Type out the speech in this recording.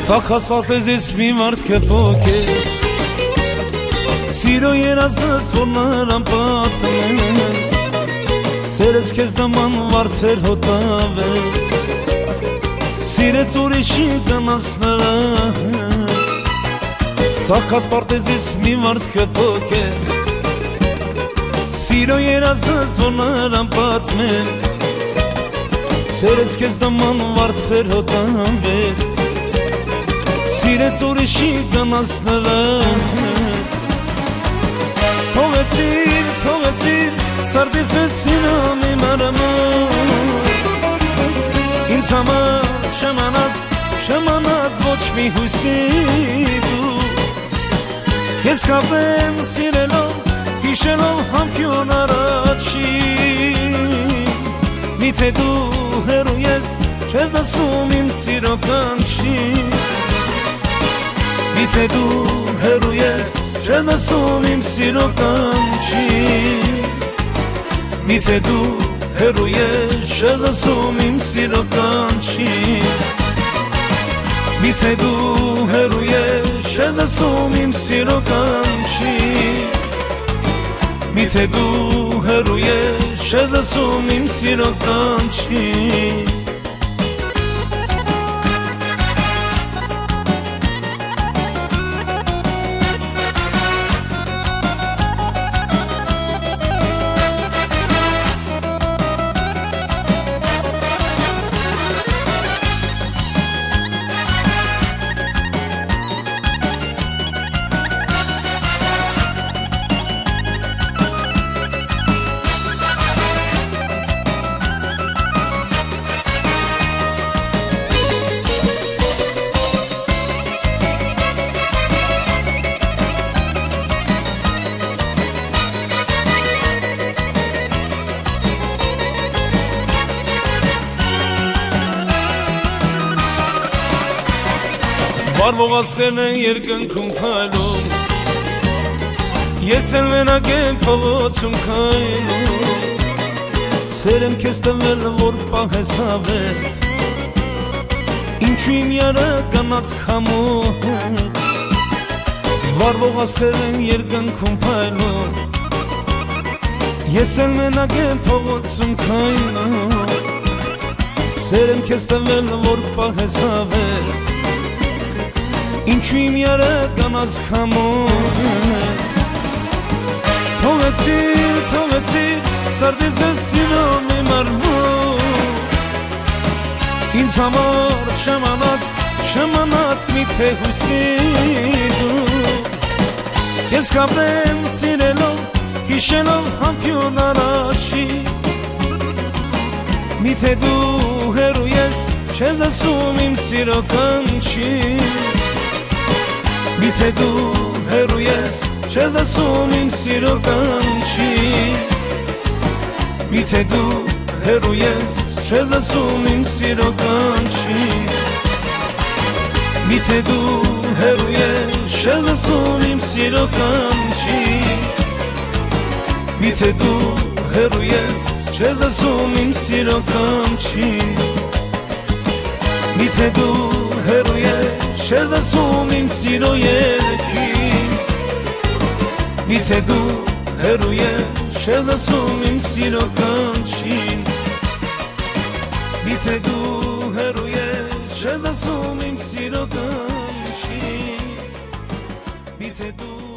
Ծախած պարտեզից մի մարդ կպոք է Սիրո երազս որ նրան պատմեն Սերեց կեզ նման վարձեր հոտավ է Սիրեց ուրիշի գնաց նրան Ծախած պարտեզից մի մարդ կպոք է Սիրո երազս որ նրան պատմեն Սերեց կեզ նման վարձեր հոտավ է Սիրեց ուրիշի գնաց նրան Թողեցիր, սարդիս վեց սիրամ իմ արամով Ինձ համար շմանած ոչ մի հույսի դու Ես կապեմ սիրելով, հիշելով համքյուն առաջին Միթե դու հեռու ես, չես դասում իմ սիրո կանչին Միթե դու հեռու ես, չես դասում իմ սիրո կանչին Միթե դու հեռու ես, չես դասում իմ սիրո կանչին Միթե դու հեռու ես, չես դասում իմ սիրո կանչին Միթե դու հեռու ես, չես դասում իմ սիրո կանչին Վարվողացրել են երկնքում քայլում Ես էլ մենակ եմ փողոցում քայլում Սեր եմ քեզ տվել որ պահես հավետ Ինչու իմ յարը կանած քամու Վարվողացրել են երկնքում քայլում Ես էլ մենակ եմ փողոցում քայլում Սեր եմ քեզ տվել որ պահես հավետ Ինչու իմ յարը կանած քամում Թողեցիր, սարդիս վեց սիրամ իմ արմում Ինձ համար շմանած միթե հույսի դու Ես կապեմ սիրելով, հիշելով համքյուն առաջի Միթե դու հեռու ես, չես դասում իմ սիրո կանչին Միթե դու հեռու ես, չես դասում իմ սիրո կանչին Միթե դու հեռու ես, չես դասում իմ սիրո կանչին Միթե դու հեռու ես, չես դասում իմ սիրո կանչին Միթե դու հեռու ես, չես դասում իմ սիրո կանչին Միթե դու հեռու ես Չես դասում իմ սիրո երեքին Միթե դու հեռու ես Չես դասում իմ սիրո կանչին Միթե դու հեռու ես Չես դասում իմ սիրո կանչին Միթե դու